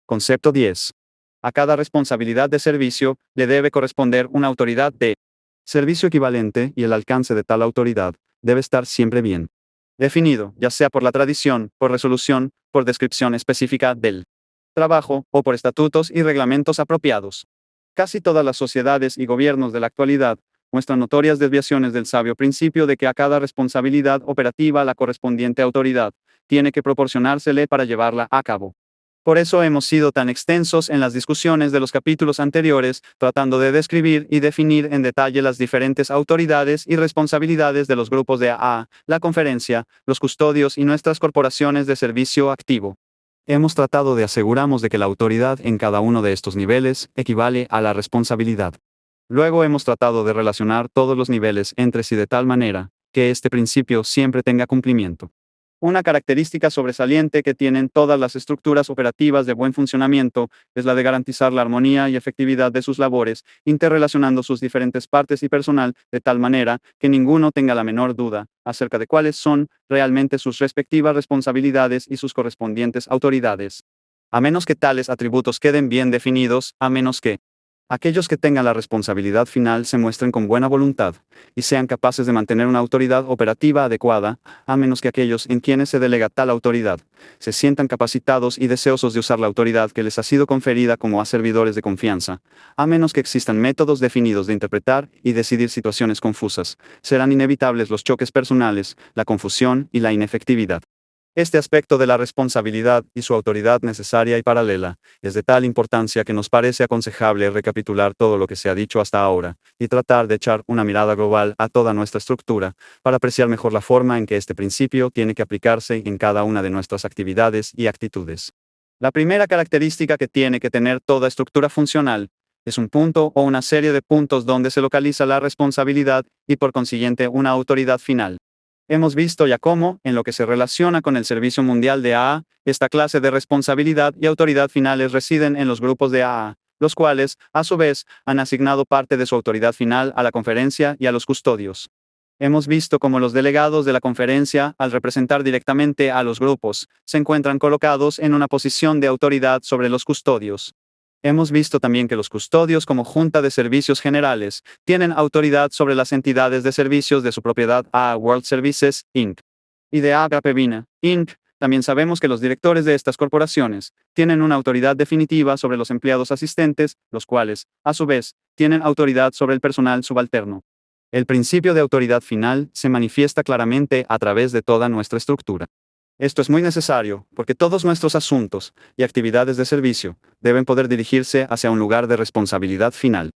Concepto 10. A cada responsabilidad de servicio le debe corresponder una autoridad de servicio equivalente y el alcance de tal autoridad debe estar siempre bien definido, ya sea por la tradición, por resolución, por descripción específica del trabajo o por estatutos y reglamentos apropiados. Casi todas las sociedades y gobiernos de la actualidad muestran notorias desviaciones del sabio principio de que a cada responsabilidad operativa la correspondiente autoridad tiene que proporcionársele para llevarla a cabo. Por eso hemos sido tan extensos en las discusiones de los capítulos anteriores, tratando de describir y definir en detalle las diferentes autoridades y responsabilidades de los grupos de AA, la conferencia, los custodios y nuestras corporaciones de servicio activo. Hemos tratado de asegurarnos de que la autoridad en cada uno de estos niveles equivale a la responsabilidad. Luego hemos tratado de relacionar todos los niveles entre sí de tal manera que este principio siempre tenga cumplimiento. Una característica sobresaliente que tienen todas las estructuras operativas de buen funcionamiento es la de garantizar la armonía y efectividad de sus labores, interrelacionando sus diferentes partes y personal de tal manera que ninguno tenga la menor duda acerca de cuáles son realmente sus respectivas responsabilidades y sus correspondientes autoridades. A menos que tales atributos queden bien definidos, a menos que aquellos que tengan la responsabilidad final se muestren con buena voluntad y sean capaces de mantener una autoridad operativa adecuada, a menos que aquellos en quienes se delega tal autoridad se sientan capacitados y deseosos de usar la autoridad que les ha sido conferida como a servidores de confianza, a menos que existan métodos definidos de interpretar y decidir situaciones confusas, serán inevitables los choques personales, la confusión y la inefectividad. Este aspecto de la responsabilidad y su autoridad necesaria y paralela es de tal importancia que nos parece aconsejable recapitular todo lo que se ha dicho hasta ahora y tratar de echar una mirada global a toda nuestra estructura para apreciar mejor la forma en que este principio tiene que aplicarse en cada una de nuestras actividades y actitudes. La primera característica que tiene que tener toda estructura funcional es un punto o una serie de puntos donde se localiza la responsabilidad y por consiguiente una autoridad final. Hemos visto ya cómo, en lo que se relaciona con el Servicio Mundial de AA, esta clase de responsabilidad y autoridad finales residen en los grupos de AA, los cuales, a su vez, han asignado parte de su autoridad final a la conferencia y a los custodios. Hemos visto cómo los delegados de la conferencia, al representar directamente a los grupos, se encuentran colocados en una posición de autoridad sobre los custodios. Hemos visto también que los custodios como Junta de Servicios Generales tienen autoridad sobre las entidades de servicios de su propiedad AA World Services, Inc. y de AA Pevina, Inc. También sabemos que los directores de estas corporaciones tienen una autoridad definitiva sobre los empleados asistentes, los cuales, a su vez, tienen autoridad sobre el personal subalterno. El principio de autoridad final se manifiesta claramente a través de toda nuestra estructura. Esto es muy necesario, porque todos nuestros asuntos y actividades de servicio deben poder dirigirse hacia un lugar de responsabilidad final.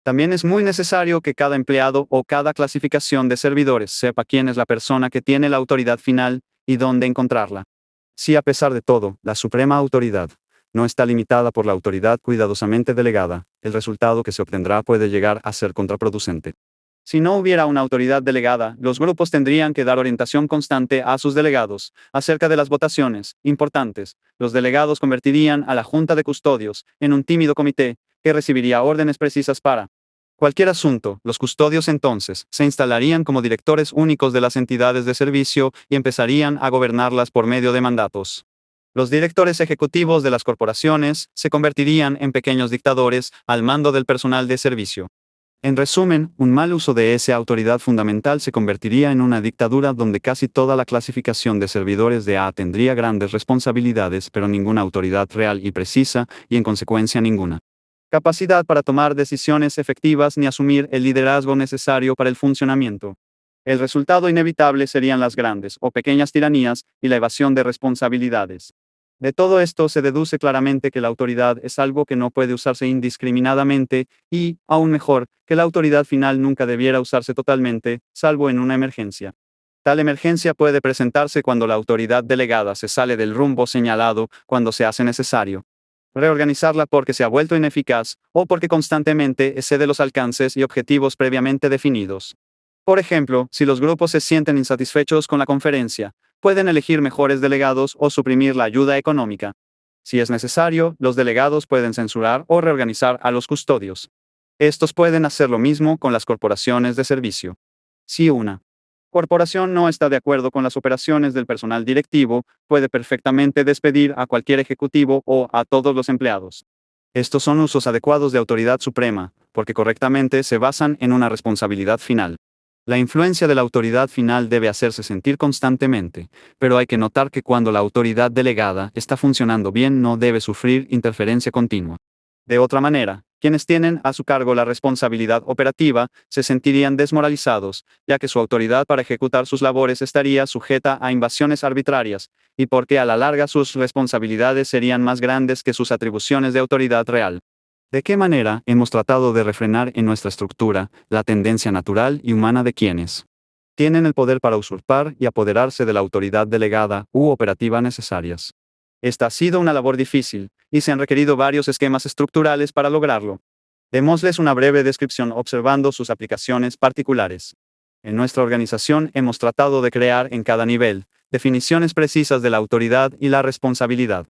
También es muy necesario que cada empleado o cada clasificación de servidores sepa quién es la persona que tiene la autoridad final y dónde encontrarla. Si a pesar de todo, la suprema autoridad no está limitada por la autoridad cuidadosamente delegada, el resultado que se obtendrá puede llegar a ser contraproducente. Si no hubiera una autoridad delegada, los grupos tendrían que dar orientación constante a sus delegados acerca de las votaciones importantes. Los delegados convertirían a la Junta de Custodios en un tímido comité que recibiría órdenes precisas para cualquier asunto. Los custodios entonces se instalarían como directores únicos de las entidades de servicio y empezarían a gobernarlas por medio de mandatos. Los directores ejecutivos de las corporaciones se convertirían en pequeños dictadores al mando del personal de servicio. En resumen, un mal uso de esa autoridad fundamental se convertiría en una dictadura donde casi toda la clasificación de servidores de AA tendría grandes responsabilidades pero ninguna autoridad real y precisa, y en consecuencia ninguna capacidad para tomar decisiones efectivas ni asumir el liderazgo necesario para el funcionamiento. El resultado inevitable serían las grandes o pequeñas tiranías y la evasión de responsabilidades. De todo esto se deduce claramente que la autoridad es algo que no puede usarse indiscriminadamente y, aún mejor, que la autoridad final nunca debiera usarse totalmente, salvo en una emergencia. Tal emergencia puede presentarse cuando la autoridad delegada se sale del rumbo señalado, cuando se hace necesario reorganizarla porque se ha vuelto ineficaz, o porque constantemente excede los alcances y objetivos previamente definidos. Por ejemplo, si los grupos se sienten insatisfechos con la conferencia, pueden elegir mejores delegados o suprimir la ayuda económica. Si es necesario, los delegados pueden censurar o reorganizar a los custodios. Estos pueden hacer lo mismo con las corporaciones de servicio. Si una corporación no está de acuerdo con las operaciones del personal directivo, puede perfectamente despedir a cualquier ejecutivo o a todos los empleados. Estos son usos adecuados de autoridad suprema, porque correctamente se basan en una responsabilidad final. La influencia de la autoridad final debe hacerse sentir constantemente, pero hay que notar que cuando la autoridad delegada está funcionando bien no debe sufrir interferencia continua. De otra manera, quienes tienen a su cargo la responsabilidad operativa se sentirían desmoralizados, ya que su autoridad para ejecutar sus labores estaría sujeta a invasiones arbitrarias, y porque a la larga sus responsabilidades serían más grandes que sus atribuciones de autoridad real. ¿De qué manera hemos tratado de refrenar en nuestra estructura la tendencia natural y humana de quienes tienen el poder para usurpar y apoderarse de la autoridad delegada u operativa necesarias? Esta ha sido una labor difícil, y se han requerido varios esquemas estructurales para lograrlo. Démosles una breve descripción observando sus aplicaciones particulares. En nuestra organización hemos tratado de crear en cada nivel definiciones precisas de la autoridad y la responsabilidad.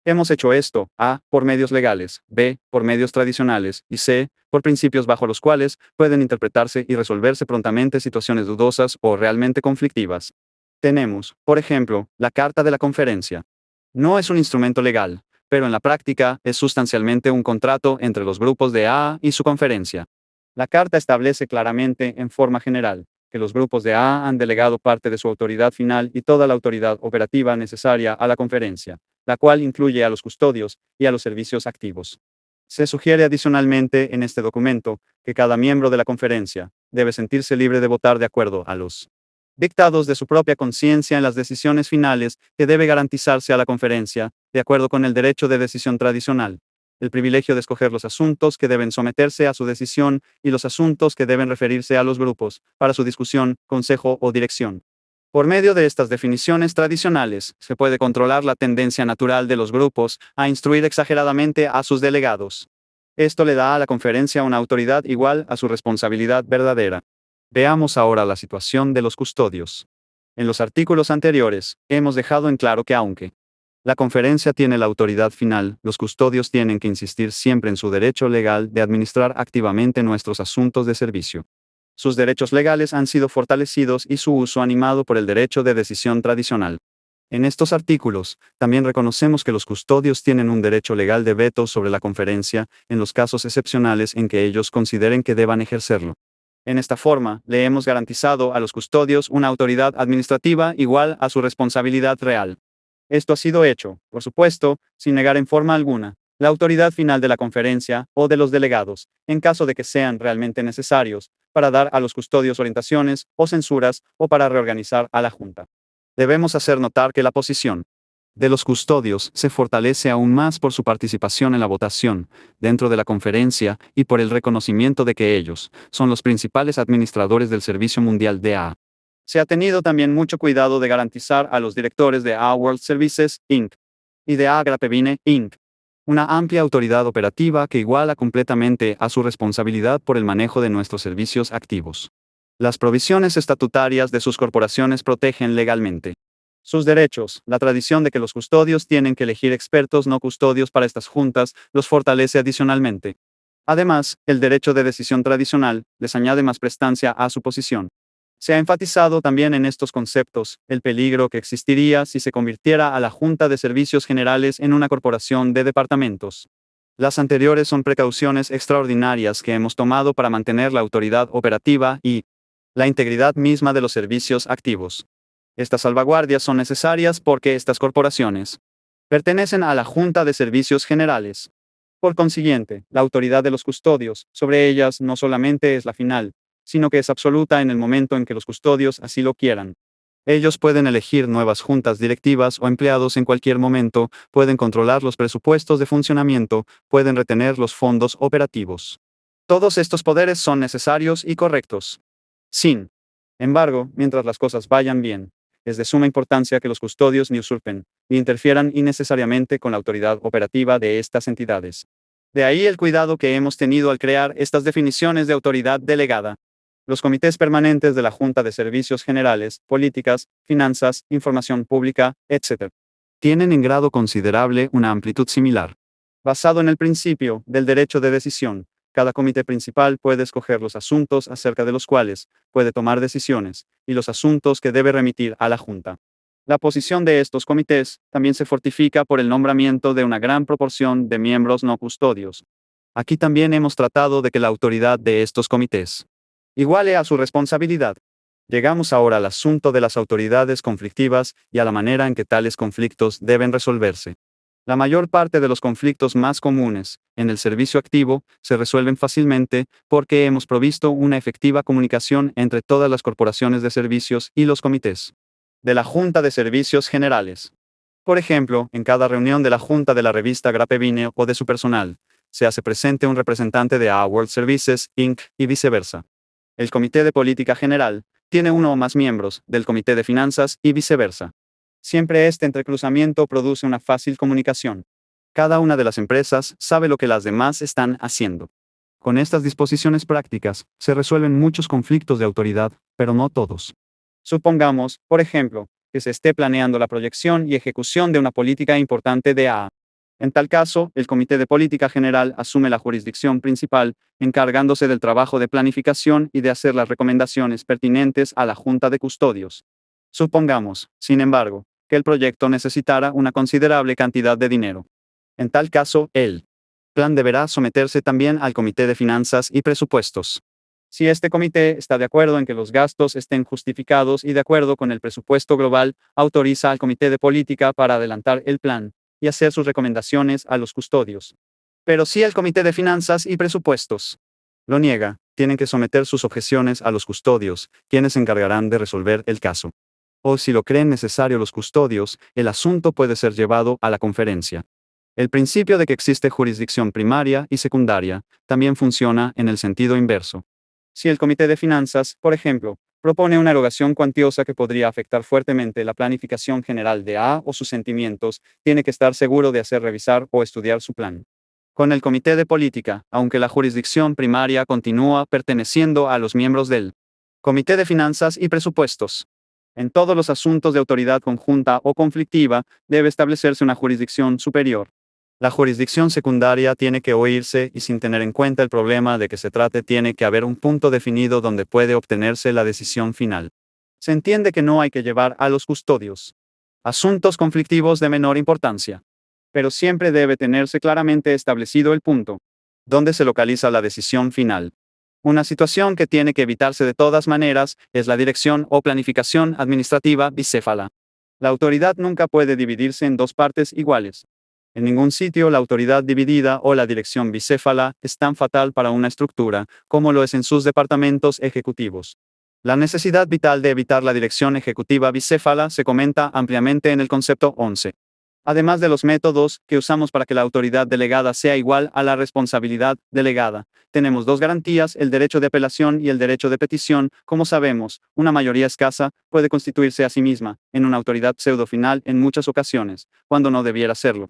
Hemos hecho esto, A, por medios legales, B, por medios tradicionales, y C, por principios bajo los cuales pueden interpretarse y resolverse prontamente situaciones dudosas o realmente conflictivas. Tenemos, por ejemplo, la Carta de la Conferencia. No es un instrumento legal, pero en la práctica es sustancialmente un contrato entre los grupos de A y su conferencia. La Carta establece claramente, en forma general, que los grupos de A han delegado parte de su autoridad final y toda la autoridad operativa necesaria a la conferencia, la cual incluye a los custodios y a los servicios activos. Se sugiere adicionalmente en este documento que cada miembro de la conferencia debe sentirse libre de votar de acuerdo a los dictados de su propia conciencia en las decisiones finales que debe garantizarse a la conferencia, de acuerdo con el derecho de decisión tradicional, el privilegio de escoger los asuntos que deben someterse a su decisión y los asuntos que deben referirse a los grupos, para su discusión, consejo o dirección. Por medio de estas definiciones tradicionales, se puede controlar la tendencia natural de los grupos a instruir exageradamente a sus delegados. Esto le da a la conferencia una autoridad igual a su responsabilidad verdadera. Veamos ahora la situación de los custodios. En los artículos anteriores, hemos dejado en claro que aunque la conferencia tiene la autoridad final, los custodios tienen que insistir siempre en su derecho legal de administrar activamente nuestros asuntos de servicio. Sus derechos legales han sido fortalecidos y su uso animado por el derecho de decisión tradicional. En estos artículos, también reconocemos que los custodios tienen un derecho legal de veto sobre la conferencia, en los casos excepcionales en que ellos consideren que deban ejercerlo. En esta forma, le hemos garantizado a los custodios una autoridad administrativa igual a su responsabilidad real. Esto ha sido hecho, por supuesto, sin negar en forma alguna la autoridad final de la conferencia o de los delegados, en caso de que sean realmente necesarios, para dar a los custodios orientaciones o censuras o para reorganizar a la Junta. Debemos hacer notar que la posición de los custodios se fortalece aún más por su participación en la votación, dentro de la conferencia, y por el reconocimiento de que ellos son los principales administradores del Servicio Mundial de A. Se ha tenido también mucho cuidado de garantizar a los directores de A World Services, Inc. y de A Grapevine, Inc. una amplia autoridad operativa que iguala completamente a su responsabilidad por el manejo de nuestros servicios activos. Las provisiones estatutarias de sus corporaciones protegen legalmente sus derechos. La tradición de que los custodios tienen que elegir expertos no custodios para estas juntas los fortalece adicionalmente. Además, el derecho de decisión tradicional les añade más prestancia a su posición. Se ha enfatizado también en estos conceptos el peligro que existiría si se convirtiera a la Junta de Servicios Generales en una corporación de departamentos. Las anteriores son precauciones extraordinarias que hemos tomado para mantener la autoridad operativa y la integridad misma de los servicios activos. Estas salvaguardias son necesarias porque estas corporaciones pertenecen a la Junta de Servicios Generales. Por consiguiente, la autoridad de los custodios sobre ellas no solamente es la final, sino que es absoluta en el momento en que los custodios así lo quieran. Ellos pueden elegir nuevas juntas directivas o empleados en cualquier momento, pueden controlar los presupuestos de funcionamiento, pueden retener los fondos operativos. Todos estos poderes son necesarios y correctos. Sin embargo, mientras las cosas vayan bien, es de suma importancia que los custodios ni usurpen, ni interfieran innecesariamente con la autoridad operativa de estas entidades. De ahí el cuidado que hemos tenido al crear estas definiciones de autoridad delegada. Los comités permanentes de la Junta de Servicios Generales, Políticas, Finanzas, Información Pública, etc. tienen en grado considerable una amplitud similar. Basado en el principio del derecho de decisión, Cada comité principal puede escoger los asuntos acerca de los cuales puede tomar decisiones, y los asuntos que debe remitir a la Junta. La posición de estos comités también se fortifica por el nombramiento de una gran proporción de miembros no custodios. Aquí también hemos tratado de que la autoridad de estos comités iguale a su responsabilidad. Llegamos ahora al asunto de las autoridades conflictivas y a la manera en que tales conflictos deben resolverse. La mayor parte de los conflictos más comunes en el servicio activo se resuelven fácilmente porque hemos provisto una efectiva comunicación entre todas las corporaciones de servicios y los comités de la Junta de Servicios Generales. Por ejemplo, en cada reunión de la Junta de la revista Grapevine o de su personal, se hace presente un representante de A World Services, Inc. y viceversa. El Comité de Política General tiene uno o más miembros del Comité de Finanzas y viceversa. Siempre este entrecruzamiento produce una fácil comunicación. Cada una de las empresas sabe lo que las demás están haciendo. Con estas disposiciones prácticas, se resuelven muchos conflictos de autoridad, pero no todos. Supongamos, por ejemplo, que se esté planeando la proyección y ejecución de una política importante de A. En tal caso, el Comité de Política General asume la jurisdicción principal, encargándose del trabajo de planificación y de hacer las recomendaciones pertinentes a la Junta de Custodios. Supongamos, sin embargo, que el proyecto necesitara una considerable cantidad de dinero. En tal caso, el plan deberá someterse también al Comité de Finanzas y Presupuestos. Si este comité está de acuerdo en que los gastos estén justificados y de acuerdo con el presupuesto global, autoriza al Comité de Política para adelantar el plan y hacer sus recomendaciones a los custodios. Pero si el Comité de Finanzas y Presupuestos lo niega, tienen que someter sus objeciones a los custodios, quienes se encargarán de resolver el caso. O si lo creen necesario los custodios, el asunto puede ser llevado a la conferencia. El principio de que existe jurisdicción primaria y secundaria también funciona en el sentido inverso. Si el Comité de Finanzas, por ejemplo, propone una erogación cuantiosa que podría afectar fuertemente la planificación general de A o sus sentimientos, tiene que estar seguro de hacer revisar o estudiar su plan. Con el Comité de Política, aunque la jurisdicción primaria continúa perteneciendo a los miembros del Comité de Finanzas y Presupuestos. En todos los asuntos de autoridad conjunta o conflictiva, debe establecerse una jurisdicción superior. La jurisdicción secundaria tiene que oírse y sin tener en cuenta el problema de que se trate tiene que haber un punto definido donde puede obtenerse la decisión final. Se entiende que no hay que llevar a los custodios asuntos conflictivos de menor importancia. Pero siempre debe tenerse claramente establecido el punto donde se localiza la decisión final. Una situación que tiene que evitarse de todas maneras es la dirección o planificación administrativa bicéfala. La autoridad nunca puede dividirse en dos partes iguales. En ningún sitio la autoridad dividida o la dirección bicéfala es tan fatal para una estructura como lo es en sus departamentos ejecutivos. La necesidad vital de evitar la dirección ejecutiva bicéfala se comenta ampliamente en el concepto 11. Además de los métodos que usamos para que la autoridad delegada sea igual a la responsabilidad delegada, tenemos dos garantías, el derecho de apelación y el derecho de petición. Como sabemos, una mayoría escasa puede constituirse a sí misma en una autoridad pseudo-final en muchas ocasiones, cuando no debiera serlo.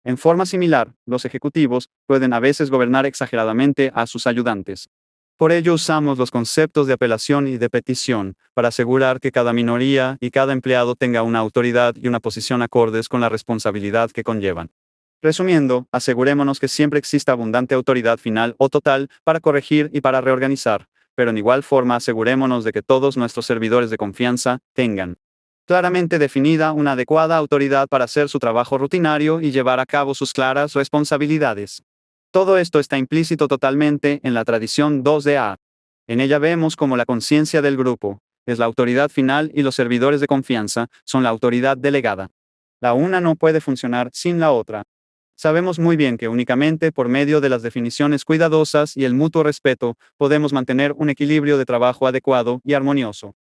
En forma similar, los ejecutivos pueden a veces gobernar exageradamente a sus ayudantes. Por ello usamos los conceptos de apelación y de petición, para asegurar que cada minoría y cada empleado tenga una autoridad y una posición acordes con la responsabilidad que conllevan. Resumiendo, asegurémonos que siempre exista abundante autoridad final o total para corregir y para reorganizar, pero en igual forma asegurémonos de que todos nuestros servidores de confianza tengan claramente definida una adecuada autoridad para hacer su trabajo rutinario y llevar a cabo sus claras responsabilidades. Todo esto está implícito totalmente en la tradición 2A. En ella vemos cómo la conciencia del grupo es la autoridad final y los servidores de confianza son la autoridad delegada. La una no puede funcionar sin la otra. Sabemos muy bien que únicamente por medio de las definiciones cuidadosas y el mutuo respeto podemos mantener un equilibrio de trabajo adecuado y armonioso.